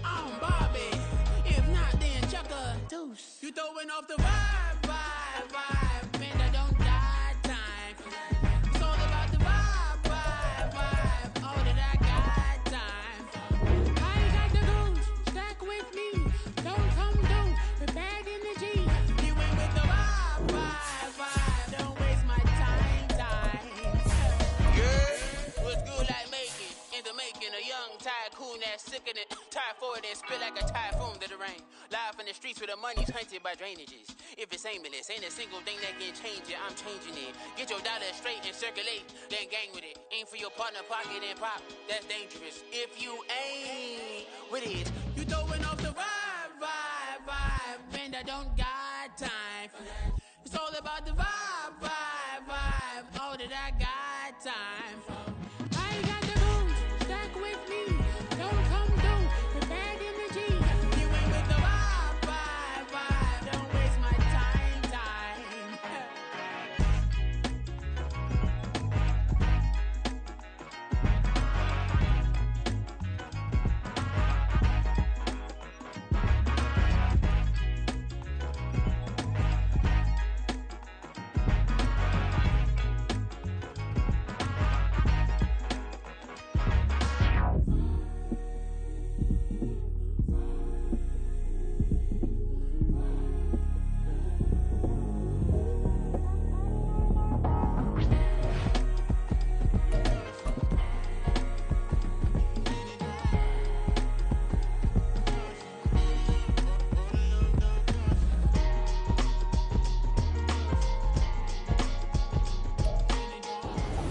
I'm Bobby. If not, then chuck a deuce. You throwing off the vibe. Man, I don't die time. It's all about the vibe. All that I got time. I ain't got the goose. Stack with me. Don't come through. The bag in the G. You ain't with the vibe. Don't waste my time. Yeah, what's good like making? In the making, a young tycoon that's sick in it. Tire forward and spit like a typhoon to the rain. Live in the streets where the money's hunted by drainages. If it's aimless, ain't a single thing that can change it. I'm changing it. Get your dollar straight and circulate, then gang with it. Aim for your partner, pocket and pop. That's dangerous. If you ain't with it, you throwing off the vibe. Man, I don't got time for that. It's all about the vibe. All that I got time for. I ain't got the goose. Stack with me. Don't come through. The bag in the G. You ain't with the vibe. Don't waste my time.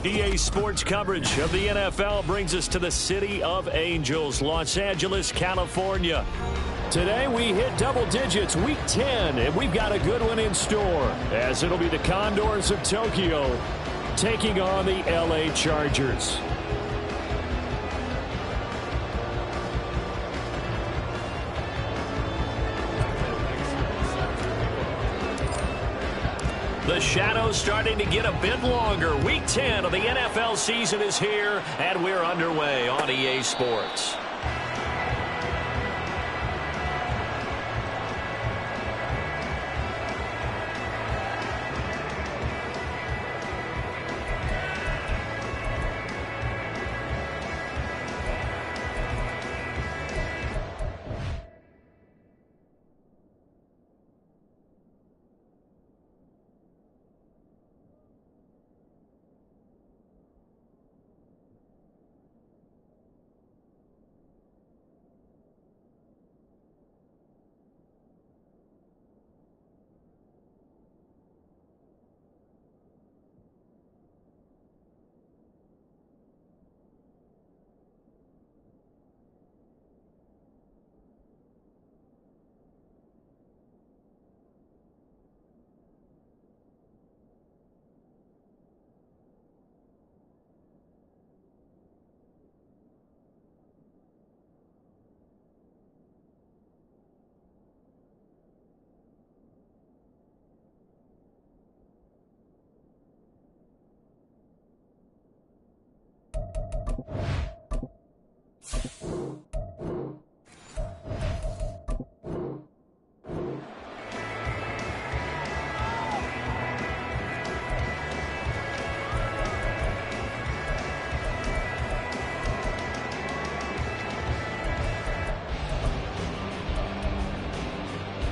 EA Sports coverage of the NFL brings us to the City of Angels, Los Angeles, California. Today we hit double digits, week 10, and we've got a good one in store, as it'll be the Condors of Tokyo taking on the LA Chargers. The shadow's starting to get a bit longer. Week 10 of the NFL season is here, and we're underway on EA Sports.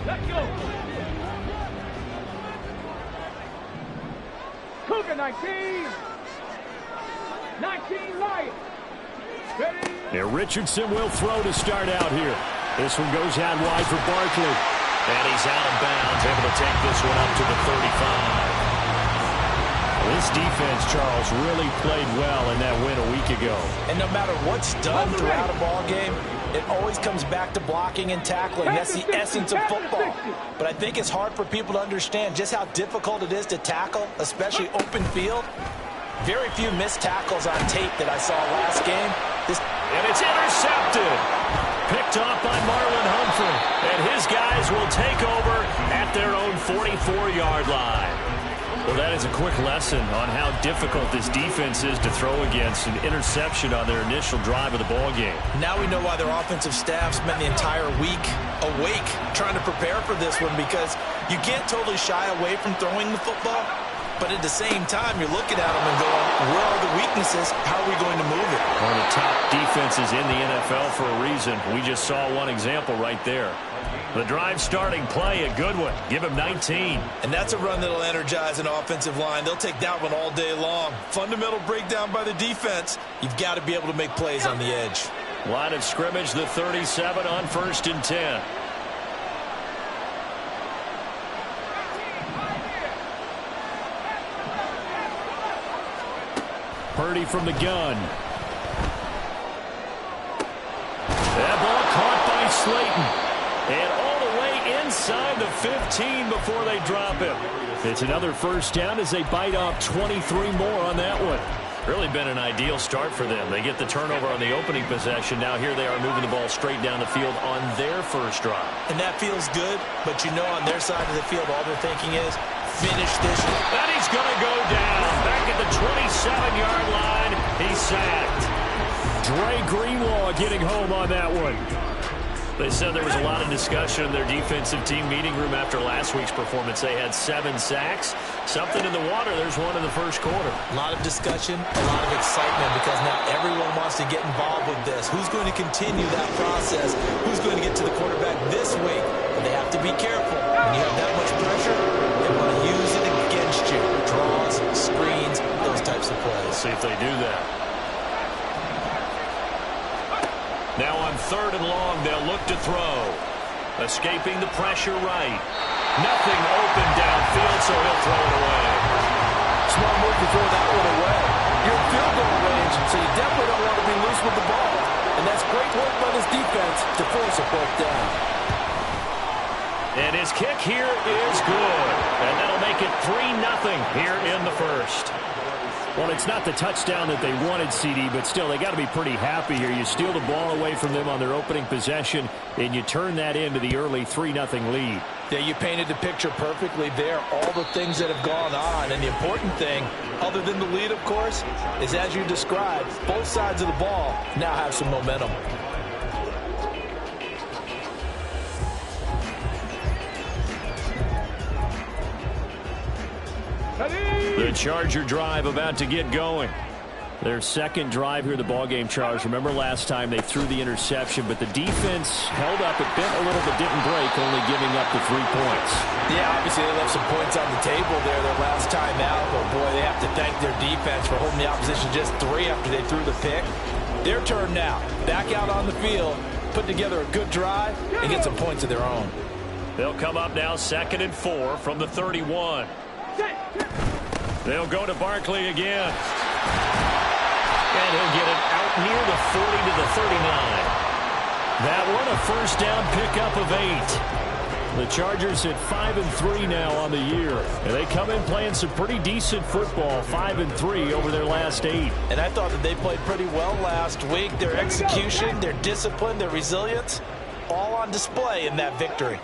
Let's go. Cougar 19. 19 Lions. Ready? Now Richardson will throw to start out here. This one goes out wide for Barkley. And he's out of bounds, able to take this one up to the 35. This defense, Charles, really played well in that win a week ago. And no matter what's done throughout a ball game, it always comes back to blocking and tackling. That's the essence of football. But I think it's hard for people to understand just how difficult it is to tackle, especially open field. Very few missed tackles on tape that I saw last game. And it's intercepted. Picked off by Marlon Humphrey. And his guys will take over at their own 44-yard line. Well, that is a quick lesson on how difficult this defense is to throw against. An interception on their initial drive of the ball game. Now we know why their offensive staff spent the entire week awake trying to prepare for this one, because you can't totally shy away from throwing the football, but at the same time you're looking at them and going, where are the weaknesses? How are we going to move it? One of the top defenses in the NFL for a reason. We just saw one example right there. The drive starting play, a good one. Give him 19. And that's a run that'll energize an offensive line. They'll take that one all day long. Fundamental breakdown by the defense. You've got to be able to make plays on the edge. Line of scrimmage, the 37 on 1st and 10. Purdy from the gun. That ball caught by Slayton. And all the way inside the 15 before they drop him. It's another first down as they bite off 23 more on that one. Really been an ideal start for them. They get the turnover on the opening possession. Now here they are moving the ball straight down the field on their first drive. And that feels good, but you know on their side of the field all they're thinking is finish this. And he's going to go down. Back at the 27-yard line. He's sacked. Dre Greenlaw getting home on that one. They said there was a lot of discussion in their defensive team meeting room after last week's performance. They had 7 sacks. Something in the water. There's one in the first quarter. A lot of discussion, a lot of excitement, because now everyone wants to get involved with this. Who's going to continue that process? Who's going to get to the quarterback this week? But they have to be careful. When you have that much pressure, they want to use it against you. Draws, screens, those types of plays. Let's see if they do that. Now on 3rd and long, they'll look to throw. Escaping the pressure right. Nothing open downfield, so he'll throw it away. Smart move to throw that one away. You're in field goal range, so you definitely don't want to be loose with the ball. And that's great work by this defense to force a fourth down. And his kick here is good. And that'll make it 3-0 here in the first. Well, it's not the touchdown that they wanted, CD, but still, they got to be pretty happy here. You steal the ball away from them on their opening possession, and you turn that into the early 3-0 lead. Yeah, you painted the picture perfectly there, all the things that have gone on. And the important thing, other than the lead, of course, is as you described, both sides of the ball now have some momentum. The Charger drive about to get going. Their second drive here, the ballgame, Charles. Remember last time they threw the interception, but the defense held up. It bent a little but didn't break, only giving up the 3 points. Yeah, obviously they left some points on the table there their last time out. But, boy, they have to thank their defense for holding the opposition just 3 after they threw the pick. Their turn now. Back out on the field, put together a good drive, and get some points of their own. They'll come up now 2nd and 4 from the 31. They'll go to Barkley again. And he'll get it out near the 40 to the 39. That one a first down pickup of 8. The Chargers at 5-3 now on the year. And they come in playing some pretty decent football, 5-3 over their last 8. And I thought that they played pretty well last week. Their execution, their discipline, their resilience, all on display in that victory.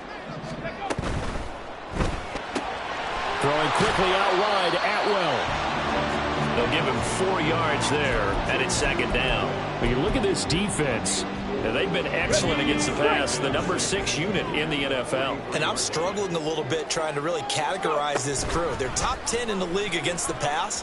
Throwing quickly out wide, Atwell. They'll give him 4 yards there, and it's 2nd down. When you look at this defense, they've been excellent against the pass, the number 6 unit in the NFL. And I'm struggling a little bit trying to really categorize this crew. They're top 10 in the league against the pass,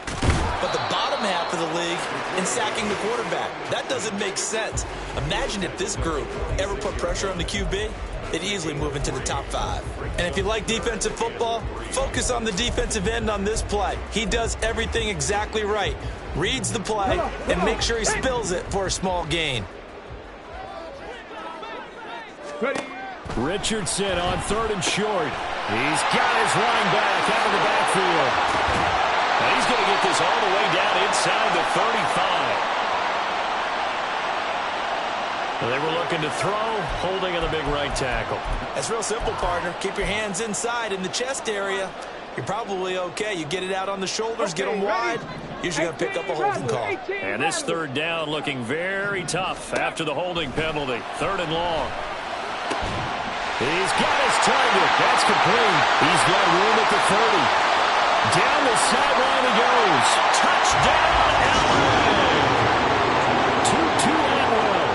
but the bottom half of the league in sacking the quarterback. That doesn't make sense. Imagine if this group ever put pressure on the QB, it'd easily move into the top 5. And if you like defensive football, focus on the defensive end on this play. He does everything exactly right. Reads the play and makes sure he spills it for a small gain. Richardson on 3rd and short. He's got his running back out of the backfield. And he's going to get this all the way down inside the 35. They were looking to throw, holding on the big right tackle. That's real simple, partner. Keep your hands inside in the chest area. You're probably okay. You get it out on the shoulders, get them wide. Usually going to pick up a holding call. And this 3rd down looking very tough after the holding penalty. 3rd and long. He's got his target. That's complete. He's got room at the 30. Down the sideline he goes. Touchdown, LA! To Atwell.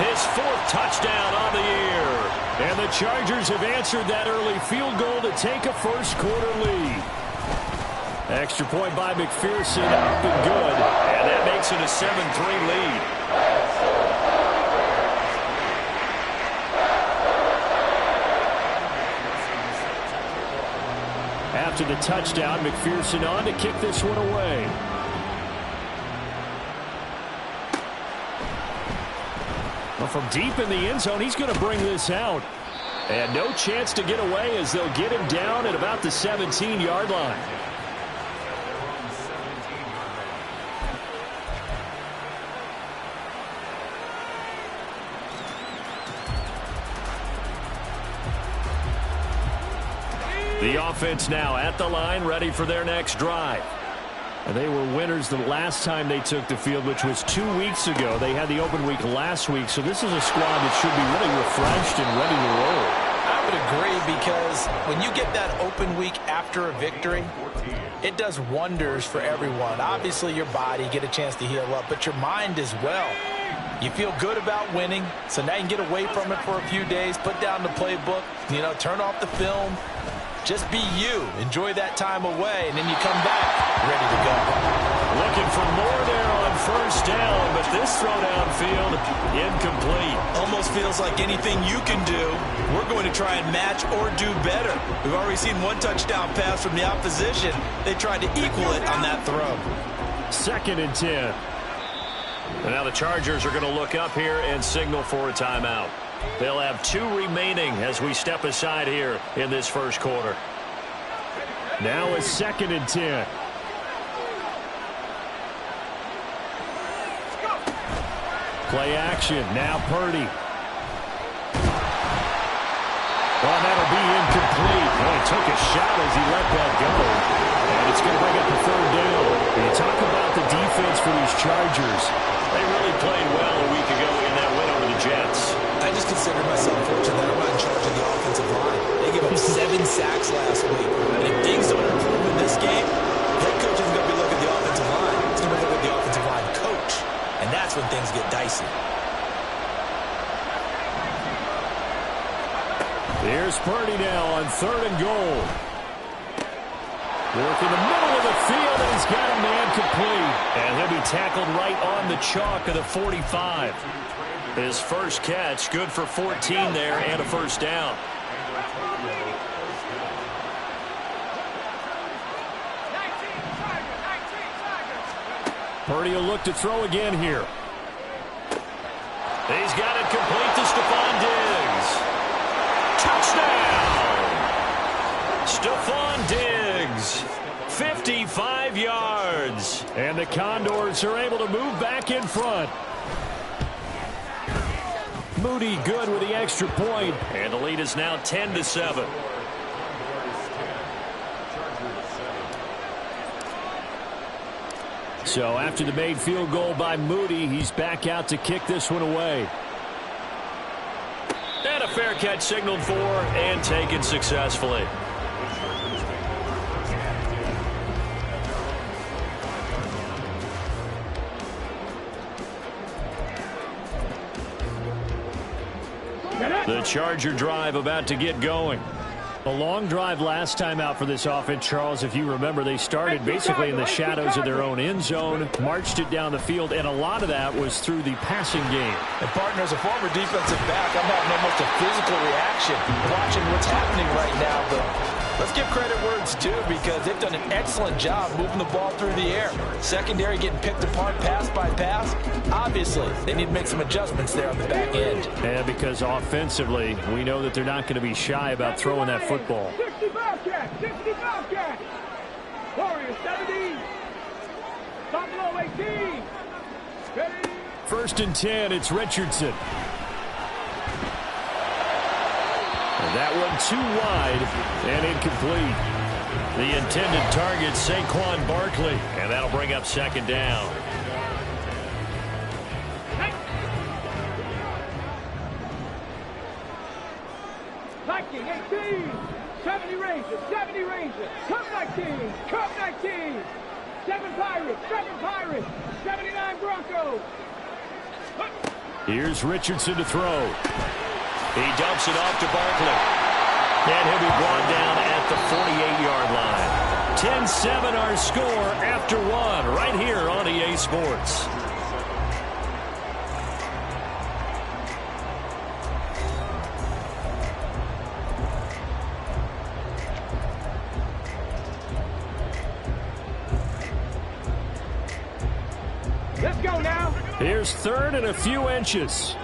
His 4th touchdown on the year. And the Chargers have answered that early field goal to take a first-quarter lead. Extra point by McPherson, up and good. And that makes it a 7-3 lead. After the touchdown, McPherson on to kick this one away. Well, from deep in the end zone, he's going to bring this out. And no chance to get away as they'll get him down at about the 17-yard line. The offense now at the line, ready for their next drive. And they were winners the last time they took the field, which was 2 weeks ago. They had the open week last week, so this is a squad that should be really refreshed and ready to roll. I would agree, because when you get that open week after a victory, it does wonders for everyone. Obviously, your body, get a chance to heal up, but your mind as well. You feel good about winning, so now you can get away from it for a few days, put down the playbook, turn off the film. Just be you. Enjoy that time away, and then you come back ready to go. Looking for more there on first down, but this throw downfield, incomplete. Almost feels like anything you can do, we're going to try and match or do better. We've already seen one touchdown pass from the opposition. They tried to equal it on that throw. 2nd and 10. And now the Chargers are going to look up here and signal for a timeout. They'll have 2 remaining as we step aside here in this first quarter. Now a 2nd and 10. Play action. Now Purdy. Well, that'll be incomplete. Well, he took a shot as he let that go. And it's going to bring up the 3rd down. When you talk about the defense for these Chargers, they really played well a week ago in that win over the Jets. I just consider myself fortunate that I'm not in charge of the offensive line. They gave up 7 sacks last week. And if things don't improve in this game, head coach isn't going to be looking at the offensive line. He's going to be looking at the offensive line coach. And that's when things get dicey. Here's Purdy now on 3rd and goal. Work in the middle of the field, and he's got a man complete. And he'll be tackled right on the chalk of the 45. His first catch, good for 14 there and a first down. Purdy will look to throw again here. He's got it complete to Stephon Diggs. Touchdown! Stephon Diggs, 55 yards. And the Condors are able to move back in front. Moody good with the extra point, and the lead is now 10-7. So after the made field goal by Moody, he's back out to kick this one away. And a fair catch signaled for and taken successfully. The Charger drive about to get going. A long drive last time out for this offense, Charles. If you remember, they started basically in the shadows of their own end zone, marched it down the field, and a lot of that was through the passing game. And, partner, as a former defensive back, I'm having almost a physical reaction watching what's happening right now. But let's give credit where it's due, because they've done an excellent job moving the ball through the air. Secondary getting picked apart pass by pass. Obviously, they need to make some adjustments there on the back end. And because offensively, we know that they're not going to be shy about throwing that football. 60 Bobcat, 60 Bobcat. Warriors 70. Buffalo 18. Ready. 1st and 10, it's Richardson. And that one too wide and incomplete. The intended target, Saquon Barkley, and that'll bring up 2nd down. Viking 18. 70 Rangers, 70 Rangers, Cup 19, Cup 19, 7 Pirates, 79 Broncos. Here's Richardson to throw. He dumps it off to Barkley. And he'll be brought down at the 48-yard line. 10-7 our score after one right here on EA Sports. Let's go now. Here's third and a few inches.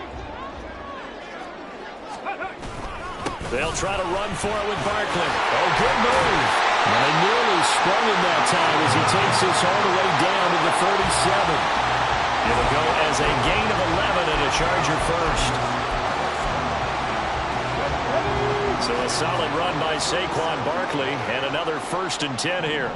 They'll try to run for it with Barkley. Oh, good move. And they nearly sprung him that time as he takes this all the way down to the 37. It'll go as a gain of 11 and a Charger first. So a solid run by Saquon Barkley and another 1st and 10 here.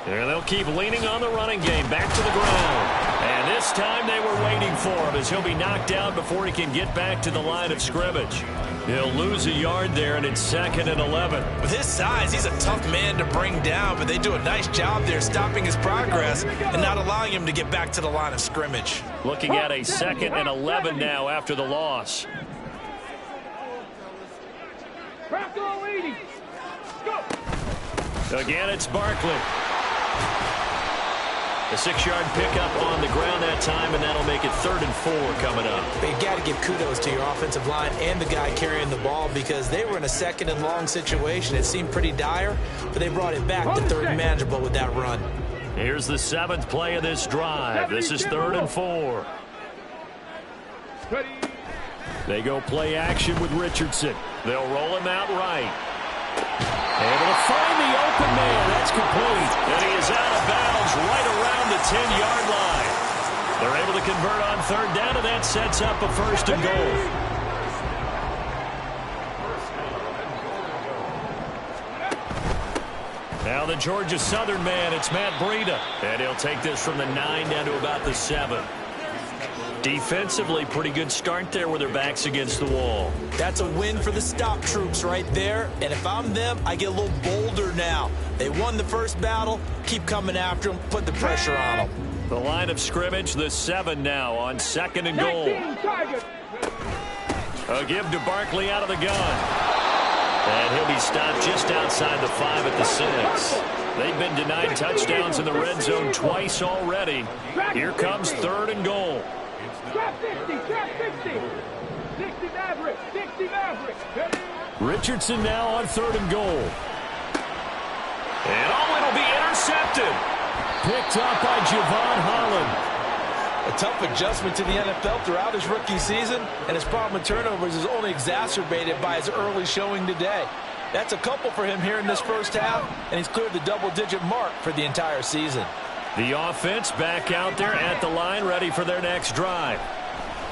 And they'll keep leaning on the running game back to the ground. And this time they were waiting for him as he'll be knocked down before he can get back to the line of scrimmage. He'll lose a yard there, and it's 2nd and 11. With his size, he's a tough man to bring down, but they do a nice job there stopping his progress and not allowing him to get back to the line of scrimmage. Looking at a 2nd and 11 now after the loss. Bronco 80. Go. Again, it's Barkley. A 6-yard pickup on the ground that time, and that'll make it 3rd and 4 coming up. But you got to give kudos to your offensive line and the guy carrying the ball because they were in a 2nd and long situation. It seemed pretty dire, but they brought it back to 3rd and manageable with that run. Here's the 7th play of this drive. This is 3rd and 4. They go play action with Richardson. They'll roll him out right. Able to find the open man. That's complete. And he is out of bounds right around the 10-yard line. They're able to convert on 3rd down, and that sets up a 1st and goal. Now the Georgia Southern man, it's Matt Breida. And he'll take this from the 9 down to about the 7. Defensively, pretty good start there with their backs against the wall. That's a win for the stop troops right there. And if I'm them, I get a little bolder now. They won the first battle. Keep coming after them. Put the pressure on them. The line of scrimmage, the 7 now on 2nd and goal. A give to Barkley out of the gun. And he'll be stopped just outside the 5 at the 6. They've been denied touchdowns in the red zone twice already. Here comes 3rd and goal. Trap 60, trap 60. 60 Maverick, 60 Maverick. Richardson now on 3rd and goal. And it'll be intercepted. Picked up by Javon Holland. A tough adjustment to the NFL throughout his rookie season, and his problem with turnovers is only exacerbated by his early showing today. That's a couple for him here in this first half, and he's cleared the double-digit mark for the entire season. The offense back out there at the line, ready for their next drive.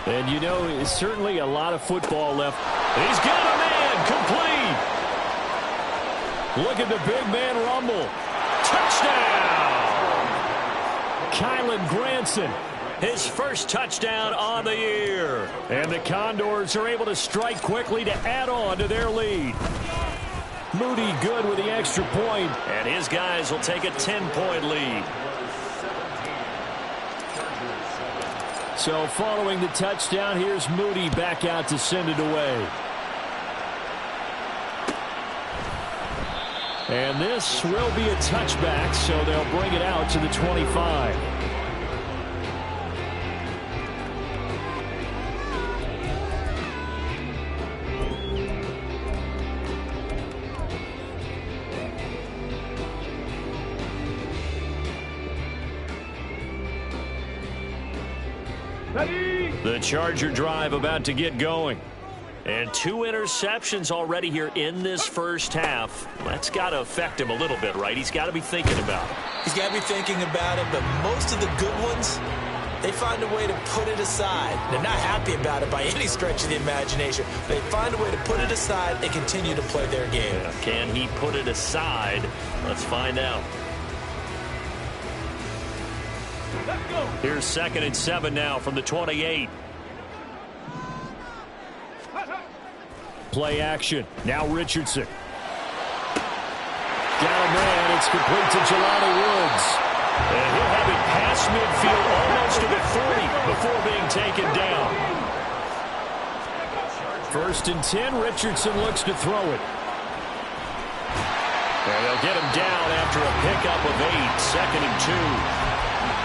And, you know, it's certainly a lot of football left. He's got a man complete. Look at the big man rumble. Touchdown! Kylan Granson, his first touchdown on the year. And the Condors are able to strike quickly to add on to their lead. Moody good with the extra point, and his guys will take a 10-point lead. So following the touchdown, here's Moody back out to send it away. And this will be a touchback, so they'll bring it out to the 25. The Charger drive about to get going. And 2 interceptions already here in this first half. That's got to affect him a little bit, right? He's got to be thinking about it. He's got to be thinking about it, but most of the good ones, they find a way to put it aside. They're not happy about it by any stretch of the imagination. They find a way to put it aside and continue to play their game. Yeah, can he put it aside? Let's find out. Here's 2nd and 7 now from the 28. Play action. Now Richardson. Got a man. It's complete to Jelani Woods. And he'll have it past midfield almost to the 30 before being taken down. 1st and 10. Richardson looks to throw it. And they'll get him down after a pickup of 8. 2nd and 2.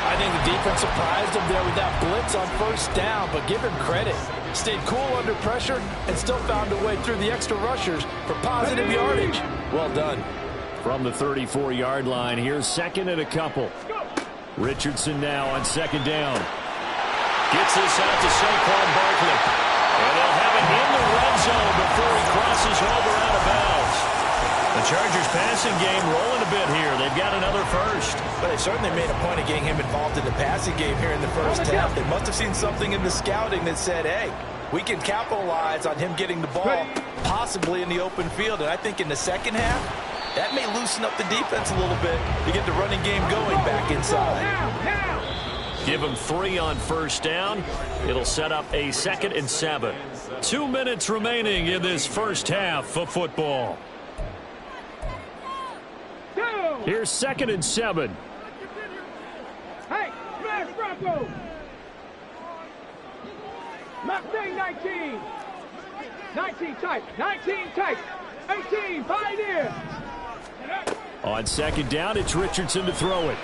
I think the defense surprised him there with that blitz on 1st down, but give him credit. Stayed cool under pressure and still found a way through the extra rushers for positive yardage. Well done. From the 34-yard line, here's 2nd and a couple. Richardson now on 2nd down. Gets this out to Saquon Barkley. And they'll have it in the red zone before he crosses over out of bounds. The Chargers passing game rolling a bit here. They've got another first. But they certainly made a point of getting him involved in the passing game here in the first half. They must have seen something in the scouting that said, hey, we can capitalize on him getting the ball possibly in the open field. And I think in the second half, that may loosen up the defense a little bit to get the running game going back inside. Give him 3 on 1st down. It'll set up a 2nd and 7. 2 minutes remaining in this first half of football. Here's 2nd and 7. Hey, smash Bronco! Mustang 19. 19 type. 19 type. 18 Pioneer. On 2nd down, it's Richardson to throw it.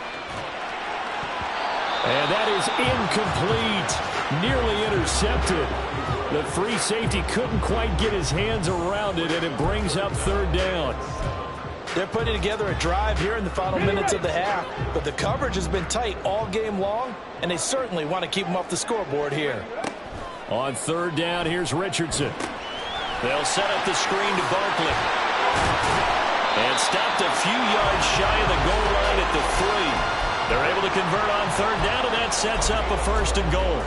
And that is incomplete. Nearly intercepted. The free safety couldn't quite get his hands around it, and it brings up 3rd down. They're putting together a drive here in the final minutes of the half, but the coverage has been tight all game long, and they certainly want to keep them off the scoreboard here. On 3rd down, here's Richardson. They'll set up the screen to Barkley. And stopped a few yards shy of the goal line at the 3. They're able to convert on 3rd down, and that sets up a 1st and goal.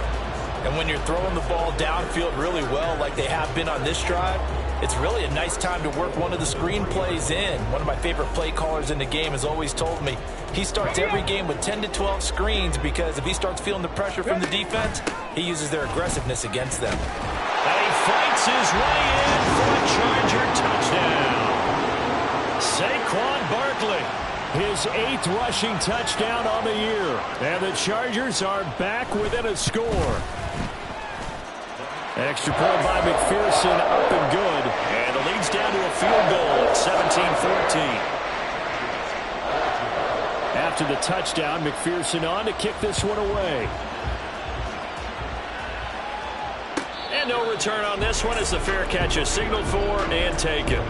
And when you're throwing the ball downfield really well like they have been on this drive, it's really a nice time to work one of the screen plays in. One of my favorite play callers in the game has always told me he starts every game with 10 to 12 screens because if he starts feeling the pressure from the defense, he uses their aggressiveness against them. And he fights his way in for a Charger touchdown. Saquon Barkley, his 8th rushing touchdown on the year. And the Chargers are back within a score. Extra point by McPherson, up and good. And the lead's down to a field goal at 17-14. After the touchdown, McPherson on to kick this one away. And no return on this one as the fair catch is signaled for and taken.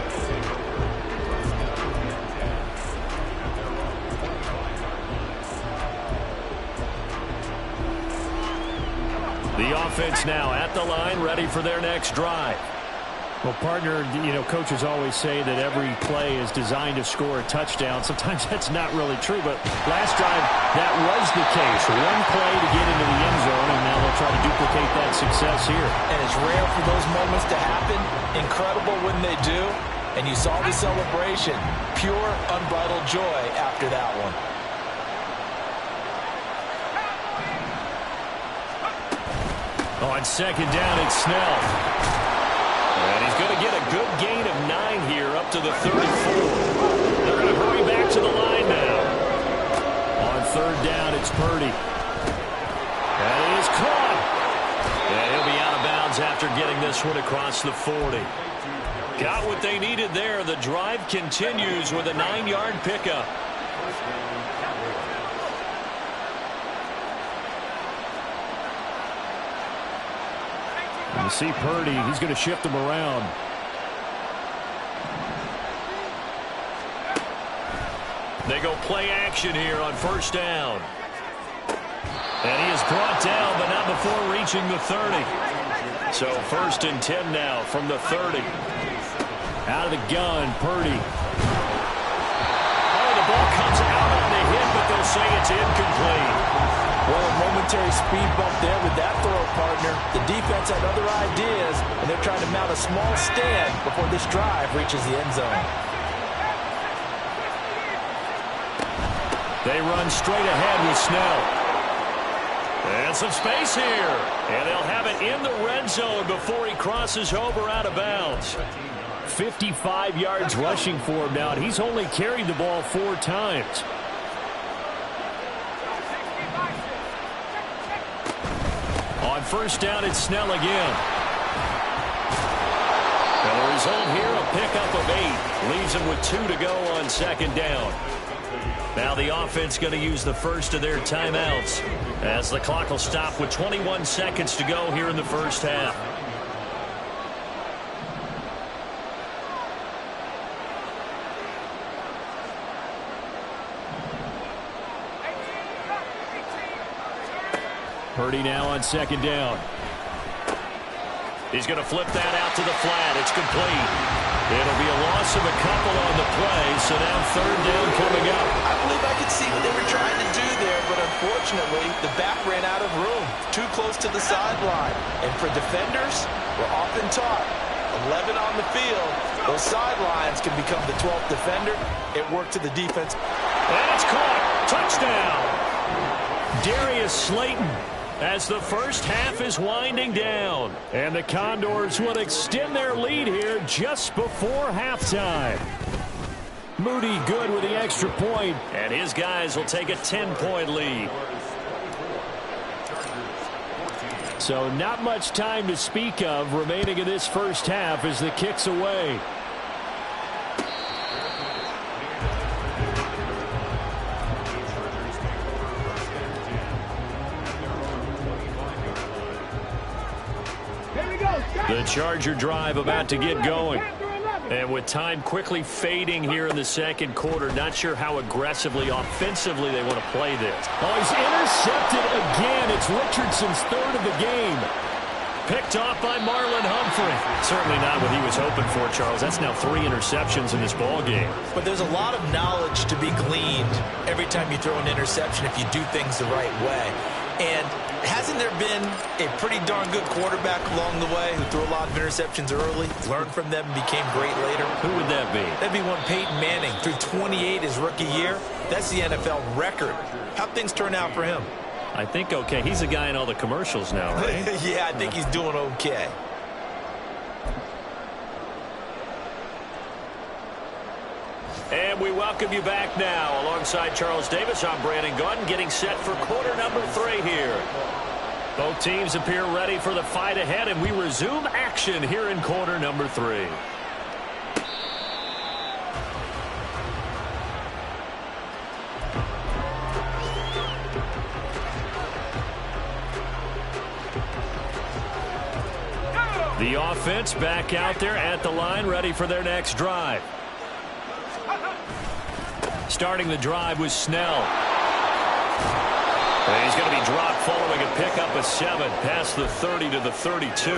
The offense now at the line, ready for their next drive. Well, partner, coaches always say that every play is designed to score a touchdown. Sometimes that's not really true, but last drive, that was the case. One play to get into the end zone, and now they'll try to duplicate that success here. And it's rare for those moments to happen. Incredible when they do. And you saw the celebration. Pure, unbridled joy after that one. On 2nd down, it's Snell. And he's going to get a good gain of 9 here up to the 34. They're going to hurry back to the line now. On 3rd down, it's Purdy. And it is caught. And he'll be out of bounds after getting this one across the 40. Got what they needed there. The drive continues with a 9-yard pickup. You see Purdy, he's going to shift him around. They go play action here on 1st down. And he is brought down, but not before reaching the 30. So 1st and 10 now from the 30. Out of the gun, Purdy. Oh, the ball comes out on the hit, but they'll say it's incomplete. Well, a momentary speed bump there with that throw, partner. The defense had other ideas, and they're trying to mount a small stand before this drive reaches the end zone. They run straight ahead with Snell. And some space here. And they'll have it in the red zone before he crosses over out of bounds. 55 yards rushing for him now, and he's only carried the ball 4 times. On first down, it's Snell again. And the result here, a pickup of 8. Leaves him with 2 to go on second down. Now the offense going to use the first of their timeouts as the clock will stop with 21 seconds to go here in the first half. Purdy now on second down. He's going to flip that out to the flat. It's complete. It'll be a loss of a couple on the play, so now third down coming up. I believe I could see what they were trying to do there, but unfortunately, the back ran out of room. Too close to the sideline. And for defenders, we're often taught, 11 on the field, those sidelines can become the 12th defender. It worked to the defense. And it's caught. Touchdown. Darius Slayton, as the first half is winding down. And the Condors will extend their lead here just before halftime. Moody good with the extra point, and his guys will take a 10-point lead. So not much time to speak of remaining in this first half as the kick's away. The Charger drive about to get going. And with time quickly fading here in the second quarter, not sure how aggressively, offensively they want to play this. Oh, he's intercepted again. It's Richardson's 3rd of the game. Picked off by Marlon Humphrey. Certainly not what he was hoping for, Charles. That's now 3 interceptions in this ball game. But there's a lot of knowledge to be gleaned every time you throw an interception if you do things the right way. And hasn't there been a pretty darn good quarterback along the way who threw a lot of interceptions early, learned from them, and became great later? Who would that be? That'd be one Peyton Manning. Threw 28 his rookie year. That's the NFL record. How'd things turn out for him? I think okay. He's a guy in all the commercials now, right? Yeah, I think he's doing okay. And we welcome you back now. Alongside Charles Davis, I'm Brandon Gunn, getting set for quarter number 3 here. Both teams appear ready for the fight ahead, and we resume action here in quarter number 3. The offense back out there at the line, ready for their next drive. Starting the drive was Snell. And he's going to be dropped following a pickup of 7 past the 30 to the 32.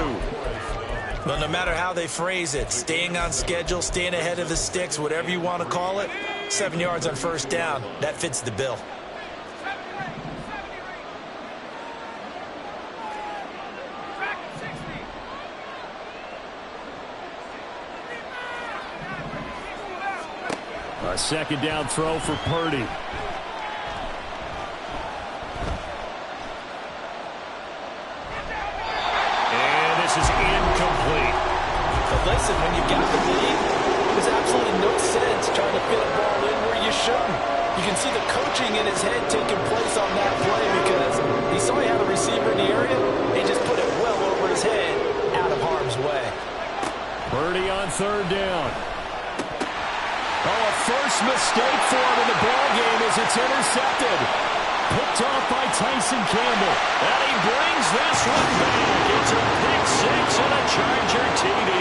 But no matter how they phrase it, staying on schedule, staying ahead of the sticks, whatever you want to call it, 7 yards on first down, that fits the bill. A second down throw for Purdy. And this is incomplete. But listen, when you got the lead, there's absolutely no sense trying to fit a ball in where you shouldn't. You can see the coaching in his head taking place on that play because he saw he had a receiver in the area. He just put it well over his head, out of harm's way. Purdy on third down. Oh, a first mistake for him in the ball game as it's intercepted. Picked off by Tyson Campbell. And he brings this one back. It's a pick 6 and a Charger TD.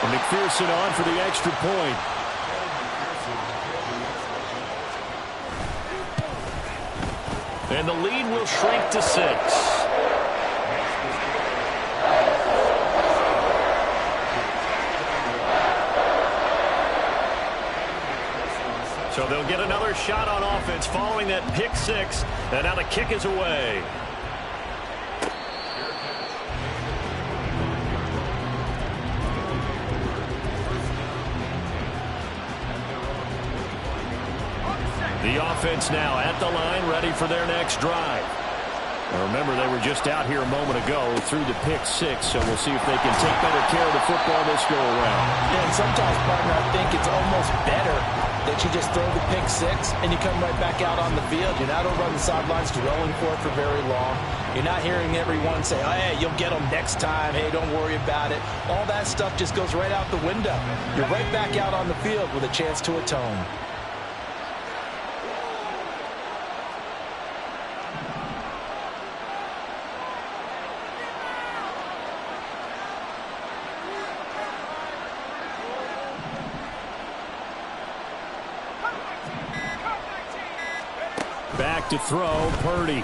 And McPherson on for the extra point. And the lead will shrink to 6. So they'll get another shot on offense following that pick 6. And now the kick is away. The offense now at the line, ready for their next drive. Now remember, they were just out here a moment ago through the pick 6, so we'll see if they can take better care of the football this go around. Yeah, and sometimes, partner, I think it's almost better that you just throw the pick 6 and you come right back out on the field. You're not over on the sidelines dwelling for it for very long. You're not hearing everyone say, oh, hey, you'll get them next time. Hey, don't worry about it. All that stuff just goes right out the window. You're right back out on the field with a chance to atone. Back to throw, Purdy.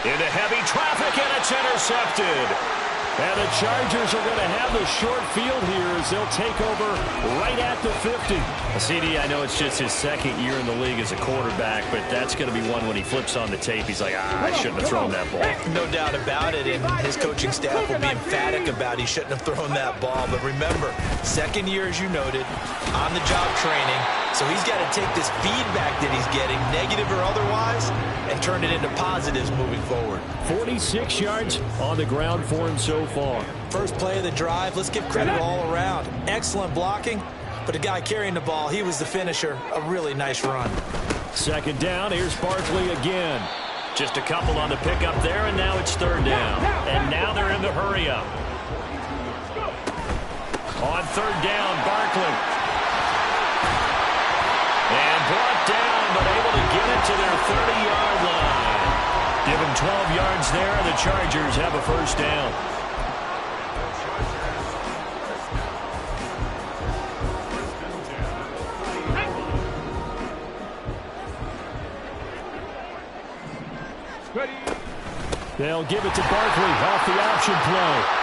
Into heavy traffic, and it's intercepted. And the Chargers are going to have the short field here as they'll take over right at the 50. CD, I know it's just his second year in the league as a quarterback, but that's going to be one when he flips on the tape. He's like, I shouldn't have thrown that ball. No doubt about it, and his coaching staff will be emphatic about he shouldn't have thrown that ball. But remember, second year, as you noted, on-the-job training. So he's got to take this feedback that he's getting, negative or otherwise, and turn it into positives moving forward. 46 yards on the ground for him so far. First play of the drive, let's give credit all around. Excellent blocking, but the guy carrying the ball, he was the finisher. A really nice run. Second down, here's Barkley again. Just a couple on the pickup there, and now it's third down. And now they're in the hurry up. On third down, Barkley. And brought down, but able to get it to their 30-yard line. Give him 12 yards there, and the Chargers have a first down. They'll give it to Barkley off the option play.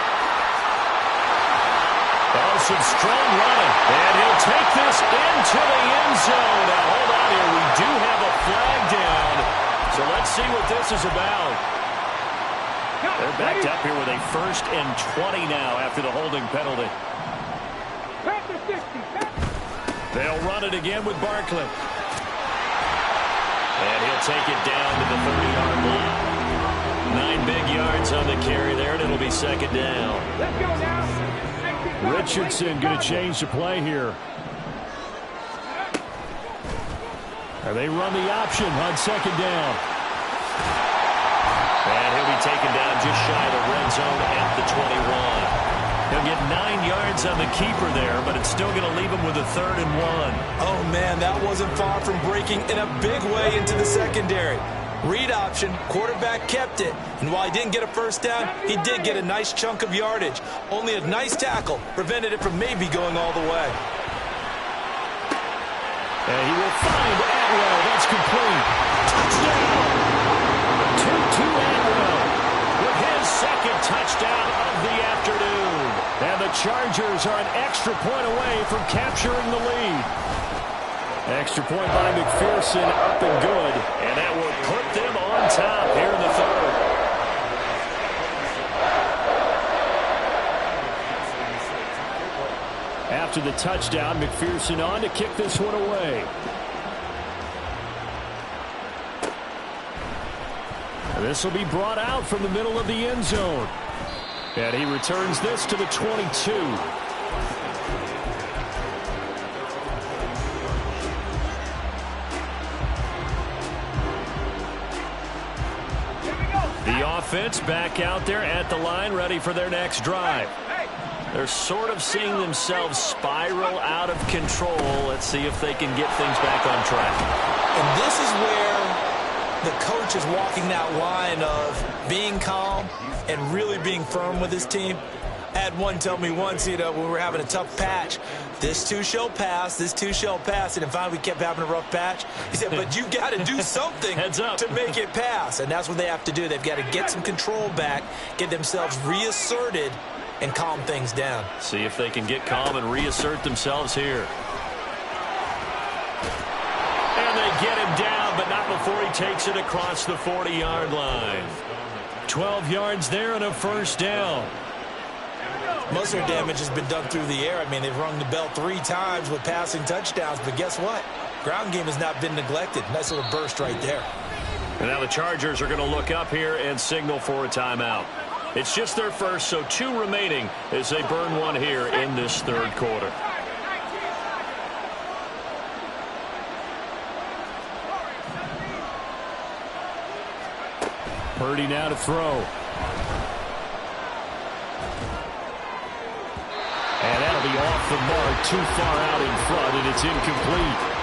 Oh, some strong running. And he'll take this into the end zone. Now, hold on here. We do have a flag down. So let's see what this is about. They're backed up here with a 1st and 20 now after the holding penalty. They'll run it again with Barkley. And he'll take it down to the 30-yard line. 9 big yards on the carry there, and it'll be second down. Let's go now. Richardson going to change the play here. And they run the option on second down. And he'll be taken down just shy of the red zone at the 21. He'll get 9 yards on the keeper there, but it's still going to leave him with a 3rd and 1. Oh, man, that wasn't far from breaking in a big way into the secondary. Read option, quarterback kept it, and while he didn't get a first down, he did get a nice chunk of yardage. Only a nice tackle prevented it from maybe going all the way. And he will find Atwell. That's complete. Touchdown! 2-2 Atwell with his second touchdown of the afternoon. And the Chargers are an extra point away from capturing the lead. Extra point by McPherson, up and good. And that will put them on top here in the third. After the touchdown, McPherson on to kick this one away. And this will be brought out from the middle of the end zone. And he returns this to the 22. The offense back out there at the line, ready for their next drive. They're sort of seeing themselves spiral out of control. Let's see if they can get things back on track. And this is where the coach is walking that line of being calm and really being firm with his team. I had one tell me once, when we were having a tough patch, this too shall pass, this too shall pass. And finally we kept having a rough patch. He said, but you got to do something to make it pass. And that's what they have to do. They've got to get some control back, get themselves reasserted, and calm things down. See if they can get calm and reassert themselves here. And they get him down, but not before he takes it across the 40-yard line. 12 yards there and a first down. Most of their damage has been done through the air. I mean, they've rung the bell 3 times with passing touchdowns, but guess what? Ground game has not been neglected. Nice little burst right there. And now the Chargers are going to look up here and signal for a timeout. It's just their first, so 2 remaining as they burn one here in this third quarter. Purdy now to throw. And that'll be off the mark, too far out in front, and it's incomplete.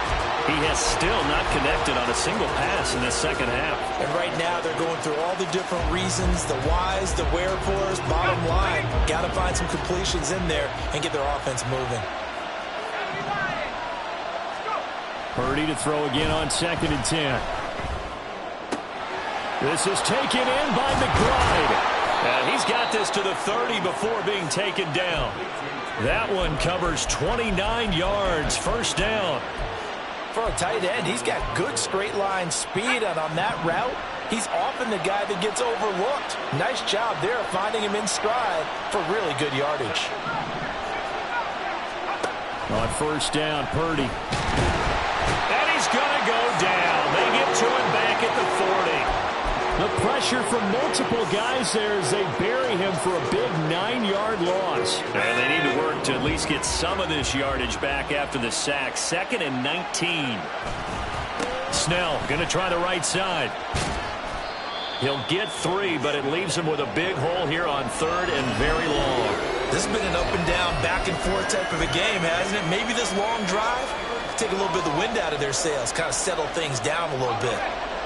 He has still not connected on a single pass in the second half. And right now they're going through all the different reasons, the whys, the wherefores. Bottom line, got to find some completions in there and get their offense moving. Purdy to throw again on 2nd and 10. This is taken in by McBride. And he's got this to the 30 before being taken down. That one covers 29 yards, first down. For a tight end, he's got good straight line speed, and on that route, he's often the guy that gets overlooked. Nice job there finding him in stride for really good yardage. On first down, Purdy. And he's going to go down. They get to him back at the 40. The pressure from multiple guys there as they bury him for a big 9-yard loss. And they need to work to at least get some of this yardage back after the sack. 2nd and 19. Snell going to try the right side. He'll get 3, but it leaves him with a big hole here on 3rd and very long. This has been an up and down, back and forth type of a game, hasn't it? Maybe this long drive, take a little bit of the wind out of their sails, kind of settle things down a little bit.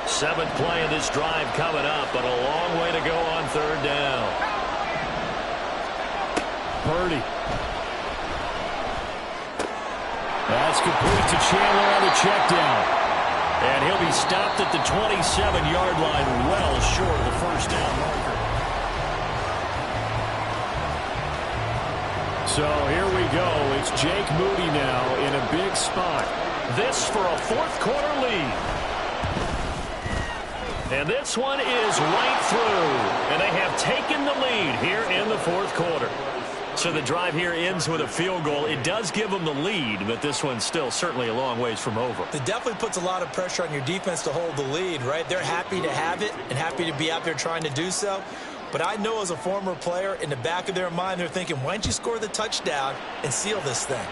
7th play of this drive coming up, but a long way to go on 3rd down. Purdy. That's complete to Chandler on the check down. And he'll be stopped at the 27-yard line, well short of the first down marker. So here we go. It's Jake Moody now in a big spot. This for a 4th quarter lead. And this one is right through. And they have taken the lead here in the 4th quarter. So the drive here ends with a field goal. It does give them the lead, but this one's still certainly a long ways from over. It definitely puts a lot of pressure on your defense to hold the lead, right? They're happy to have it and happy to be out there trying to do so. But I know as a former player, in the back of their mind, they're thinking, why don't you score the touchdown and seal this thing?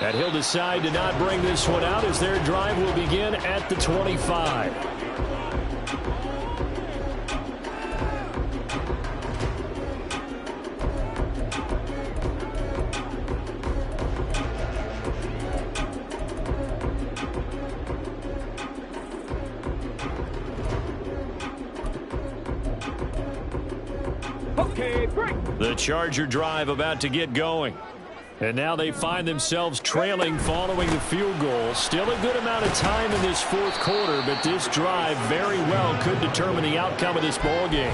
And he'll decide to not bring this one out as their drive will begin at the 25. Okay, break. The Charger drive about to get going. And now they find themselves trailing following the field goal. Still a good amount of time in this 4th quarter, but this drive very well could determine the outcome of this ball game.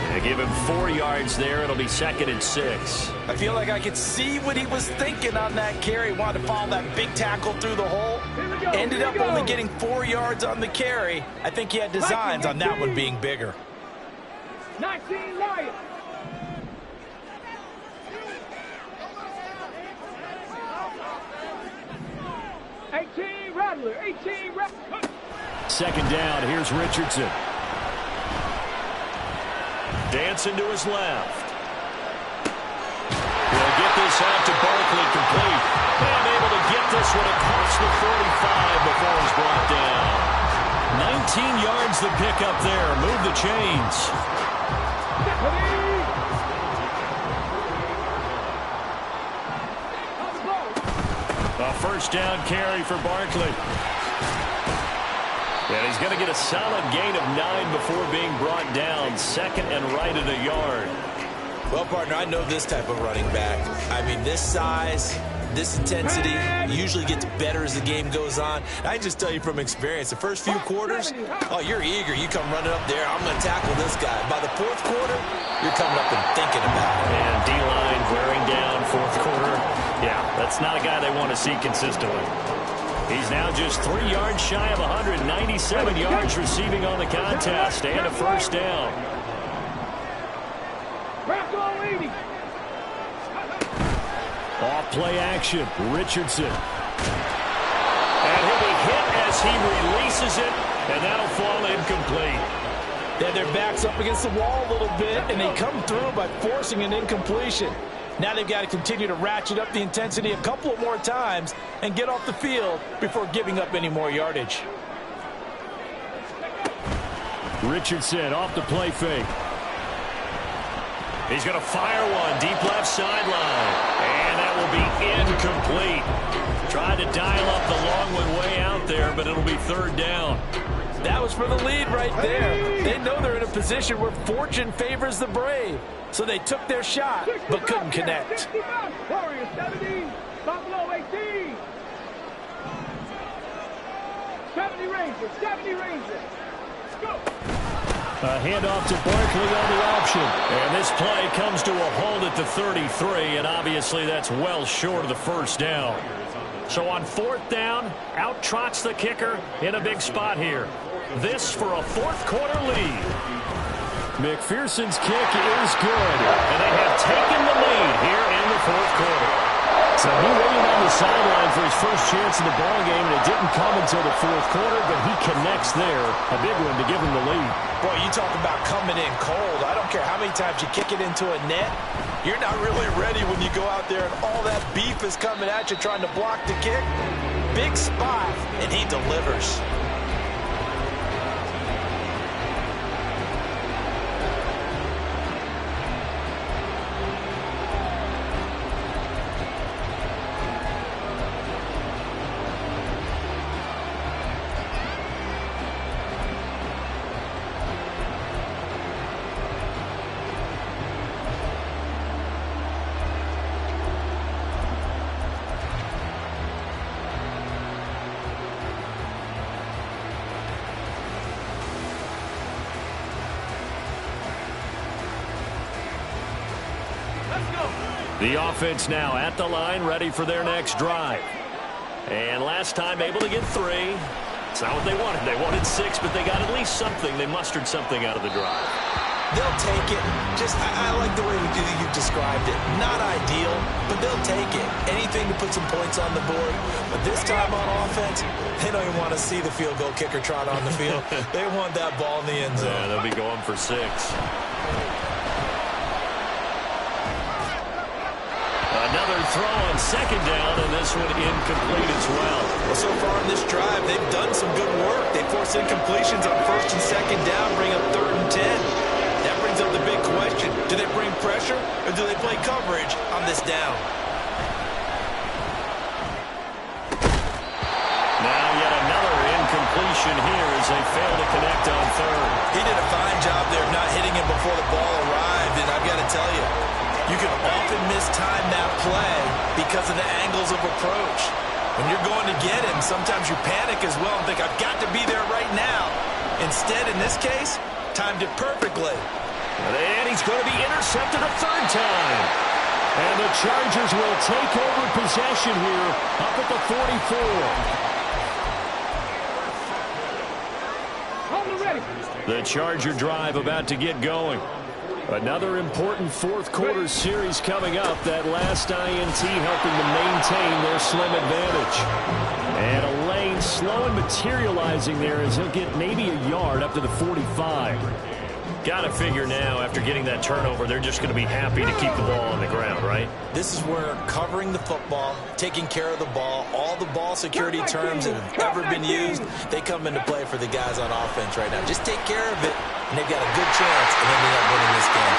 They give him 4 yards there. It'll be 2nd and 6. I feel like I could see what he was thinking on that carry. Wanted to follow that big tackle through the hole. Ended up only getting 4 yards on the carry. I think he had designs on that one being bigger. 19 Lions. Rattler, 18 Rattler. 2nd down, here's Richardson. Dancing to his left. He'll get this out to Barkley complete. And able to get this one across the 45 before he's brought down. 19 yards the pickup there. Move the chains. A first down carry for Barkley. And he's going to get a solid gain of 9 before being brought down. 2nd and right at a yard. Well, partner, I know this type of running back. I mean, this size, this intensity usually gets better as the game goes on. And I just tell you from experience, the first few quarters, oh, you're eager. You come running up there, I'm going to tackle this guy. By the 4th quarter, you're coming up and thinking about it. And D-line wearing down 4th quarter. Yeah, that's not a guy they want to see consistently. He's now just 3 yards shy of 197 yards receiving on the contest and a first down. Off play action, Richardson. And he'll be hit as he releases it, and that'll fall incomplete. They had their backs up against the wall a little bit, and they come through by forcing an incompletion. Now they've got to continue to ratchet up the intensity a couple of more times and get off the field before giving up any more yardage. Richardson off the play fake. He's going to fire one deep left sideline, and that will be incomplete. Tried to dial up the long one way out there, but it'll be third down. That was for the lead right there. They know they're in a position where fortune favors the brave, so they took their shot but couldn't connect. Warriors 17, Buffalo 18. 70 Rangers, 70 Rangers. Go. A handoff to Barkley on the option. And this play comes to a hold at the 33, and obviously that's well short of the first down. So on fourth down, out trots the kicker in a big spot here. This for a fourth quarter lead. McPherson's kick is good, and they have taken the lead here in the fourth quarter. So he waited on the sideline for his first chance in the ballgame, and it didn't come until the fourth quarter, but he connects there. A big one to give him the lead. Boy, you talk about coming in cold. I don't care how many times you kick it into a net. You're not really ready when you go out there and all that beef is coming at you trying to block the kick. Big spot, and he delivers. The offense now at the line, ready for their next drive. And last time able to get 3. It's not what they wanted. They wanted 6, but they got at least something. They mustered something out of the drive. They'll take it. I like the way you described it. Not ideal, but they'll take it. Anything to put some points on the board. But this time on offense, they don't even want to see the field goal kicker trot on the field. They want that ball in the end zone. Yeah, they'll be going for 6. Another throw on second down, and this one incomplete as well. Well, so far in this drive, they've done some good work. They force incompletions on first and second down, bring up 3rd and 10. That brings up the big question. Do they bring pressure, or do they play coverage on this down? Now yet another incompletion here as they fail to connect on 3rd. He did a fine job there of not hitting him before the ball arrived, and I've got to tell you, you can often mistime that play because of the angles of approach. When you're going to get him, sometimes you panic as well and think, I've got to be there right now. Instead, in this case, timed it perfectly. And he's going to be intercepted a 3rd time. And the Chargers will take over possession here up at the 44. The Charger drive about to get going. Another important fourth quarter series coming up. That last INT helping to maintain their slim advantage. And a lane slow and materializing there as he'll get maybe a yard up to the 45. Got to figure now, after getting that turnover, they're just going to be happy to keep the ball on the ground, right? This is where covering the football, taking care of the ball, all the ball security terms that have ever been used, they come into play for the guys on offense right now. Just take care of it, and they've got a good chance of ending up winning this game.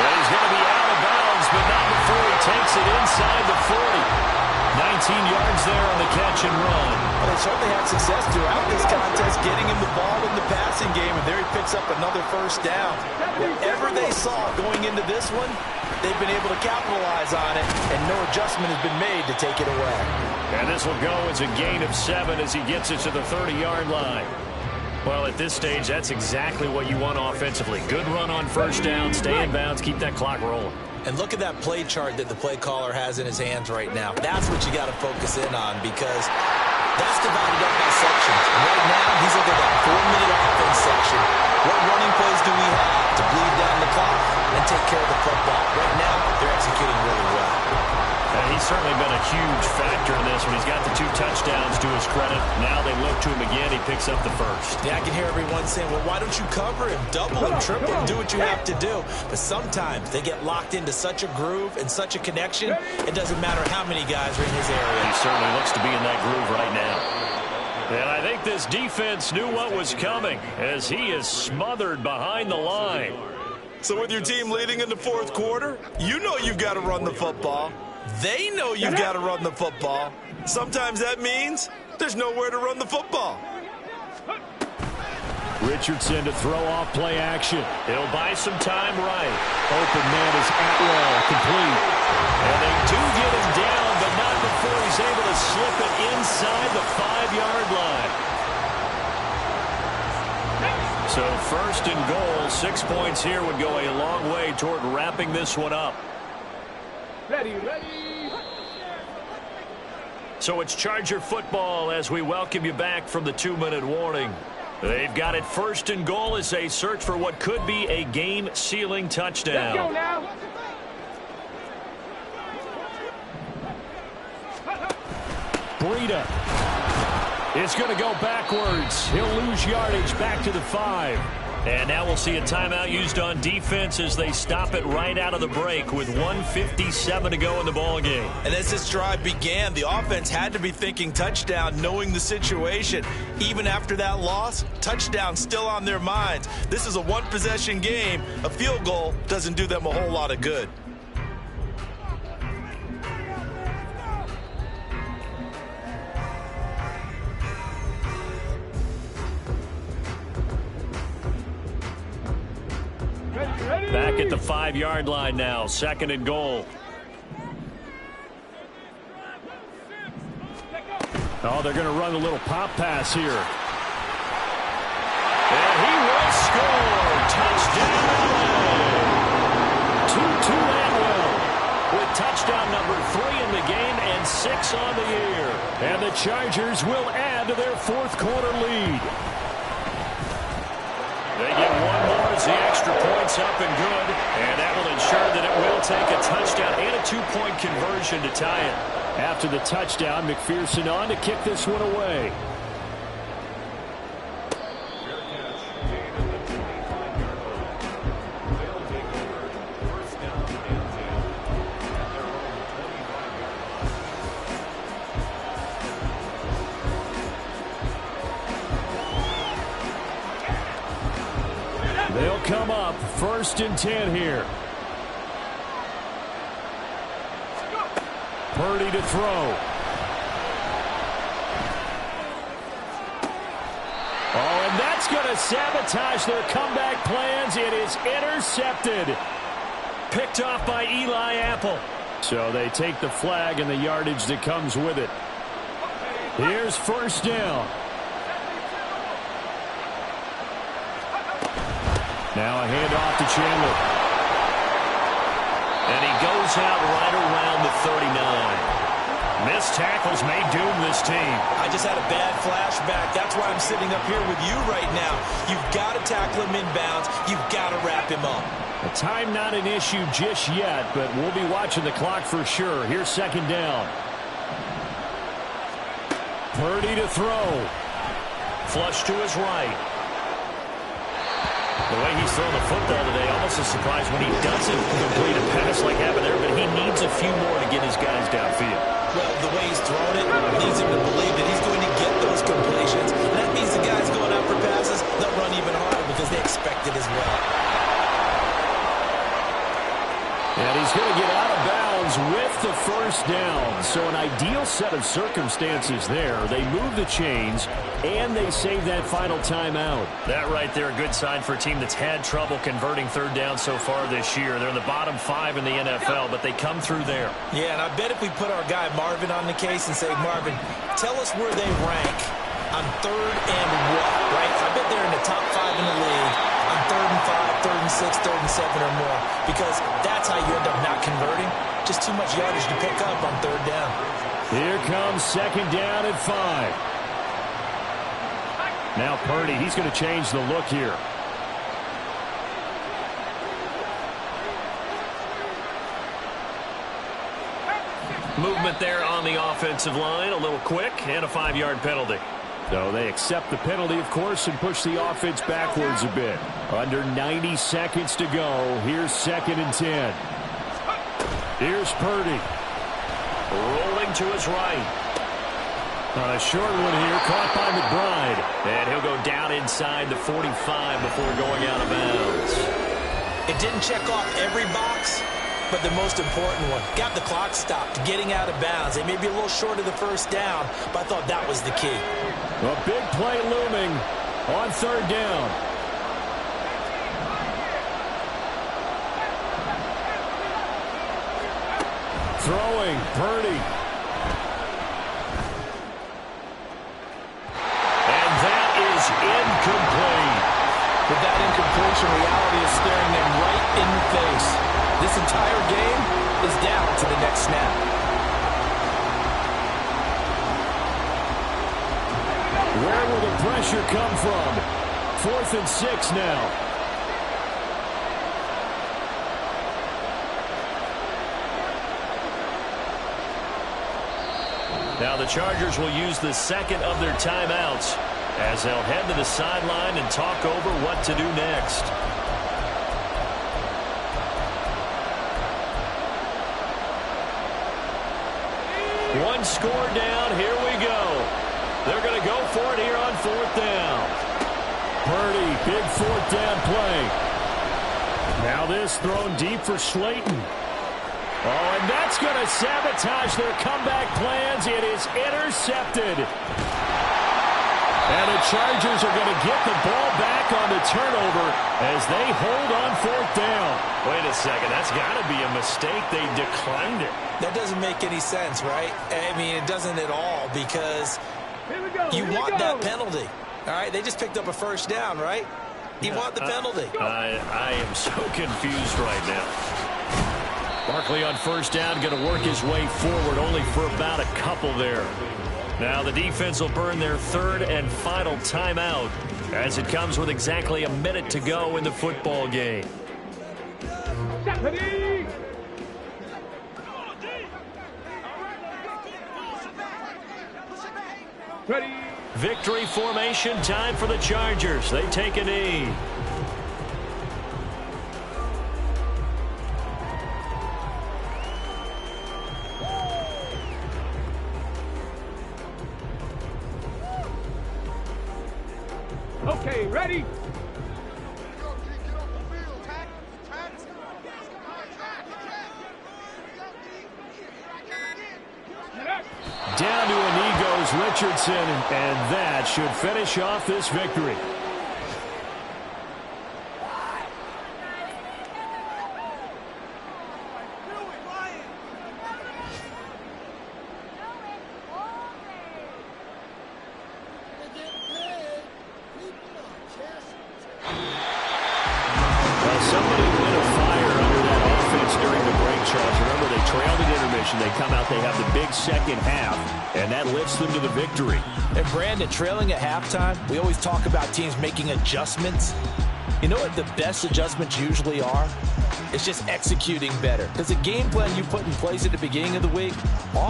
Well, he's going to be out of bounds, but not before he takes it inside the 40. 19 yards there on the catch and run. Well, they certainly had success throughout this contest, getting him the ball in the passing game, and there he picks up another first down. Whatever they saw going into this one, they've been able to capitalize on it, and no adjustment has been made to take it away. And this will go as a gain of 7 as he gets it to the 30-yard line. Well, at this stage, that's exactly what you want offensively. Good run on first down, stay in bounds, keep that clock rolling. And look at that play chart that the play caller has in his hands right now. That's what you got to focus in on, because that's divided up by sections. And right now, he's looking at that 4-minute offense section. What running plays do we have to bleed down the clock and take care of the football? Right now, they're executing really well. factor in this when he's got the 2 touchdowns to his credit. Now they look to him again. He picks up the first. Yeah, I can hear everyone saying, well, why don't you cover him, double him, triple him, do what you have to do. But sometimes they get locked into such a groove and such a connection, it doesn't matter how many guys are in his area. He certainly looks to be in that groove right now. And I think this defense knew what was coming as he is smothered behind the line. So with your team leading in the fourth quarter, you know you've got to run the football. They know you've got to run the football. Sometimes that means there's nowhere to run the football. Richardson to throw off play action. He'll buy some time right. Open man is Atwell, complete. And they do get him down, but not before he's able to slip it inside the 5-yard line. So first and goal, 6 points here would go a long way toward wrapping this one up. Ready. So it's Charger football as we welcome you back from the 2-minute warning. They've got it first and goal as they search for what could be a game-sealing touchdown. Let's go now. Breida is going to go backwards. He'll lose yardage back to the 5. And now we'll see a timeout used on defense as they stop it right out of the break with 1:57 to go in the ballgame. And as this drive began, the offense had to be thinking touchdown, knowing the situation. Even after that loss, touchdown still on their minds. This is a one-possession game. A field goal doesn't do them a whole lot of good. Back at the 5-yard line now, second and goal. Oh, they're going to run a little pop pass here. And he will score. Touchdown. Tutu Atwell with touchdown number 3 in the game and 6 on the year. And the Chargers will add to their fourth quarter lead. They get one more as the extra point's up and good. And that will ensure that it will take a touchdown and a 2-point conversion to tie it. After the touchdown, McPherson on to kick this one away. They'll come up first and 10 here. Purdy to throw. Oh, and that's going to sabotage their comeback plans. It is intercepted. Picked off by Eli Apple. So they take the flag and the yardage that comes with it. Here's first down. Now a handoff to Chandler. And he goes out right around the 39. Missed tackles may doom this team. I just had a bad flashback. That's why I'm sitting up here with you right now. You've got to tackle him inbounds. You've got to wrap him up. The time not an issue just yet, but we'll be watching the clock for sure. Here's second down. Purdy to throw. Flush to his right. The way he's throwing the football today, almost a surprise when he doesn't complete a pass like happened there, but he needs a few more to get his guys downfield. Well, the way he's throwing it leads him to believe that he's going to get those completions. And that means the guys going out for passes, they'll run even harder because they expect it as well. And he's going to get out of bounds with the first down. So an ideal set of circumstances there. They move the chains, and they save that final timeout. That right there, a good sign for a team that's had trouble converting third down so far this year. They're in the bottom 5 in the NFL, but they come through there. Yeah, and I bet if we put our guy Marvin on the case and say, Marvin, tell us where they rank on third and what, right? I bet they're in the top 5 in the league on third and 5, third and 6, third and 7 or more, because that's how you end up not converting. Just too much yardage to pick up on third down. Here comes second down at 5. Now Purdy, he's going to change the look here. Movement there on the offensive line, a little quick, and a 5-yard penalty. So they accept the penalty, of course, and push the offense backwards a bit. Under 90 seconds to go. Here's 2nd and 10. Here's Purdy. Rolling to his right. A short one here, caught by McBride. And he'll go down inside the 45 before going out of bounds. It didn't check off every box, but the most important one. Got the clock stopped, getting out of bounds. They may be a little short of the first down, but I thought that was the key. A big play looming on 3rd down. Throwing, Purdy. And that is incomplete. With that incompletion, reality is staring them right in the face. This entire game is down to the next snap. Where will the pressure come from? 4th and 6 now. Now the Chargers will use the 2nd of their timeouts as they'll head to the sideline and talk over what to do next. One score down. Here we go. They're going to go for it here on 4th down. Purdy, big 4th down play. Now this thrown deep for Slayton. Oh, and that's going to sabotage their comeback plans. It is intercepted. And the Chargers are going to get the ball back on the turnover as they hold on 4th down. Wait a second. That's got to be a mistake. They declined it. That doesn't make any sense, right? I mean, it doesn't at all because you want that penalty. All right, they just picked up a 1st down, right? You want the penalty. I am so confused right now. Barkley on 1st down, going to work his way forward only for about a couple there. Now the defense will burn their 3rd and final timeout as it comes with exactly a minute to go in the football game. Ready. Victory formation time for the Chargers. They take a knee. Okay, ready? Down to a knee goes Richardson, and that should finish off this victory. Somebody lit a fire under that offense during the break, Charles. Remember, they trailed at intermission. They come out, they have the big 2nd half, and that lifts them to the victory. And Brandon, trailing at halftime, we always talk about teams making adjustments. You know what the best adjustments usually are? It's just executing better. Because the game plan you put in place at the beginning of the week,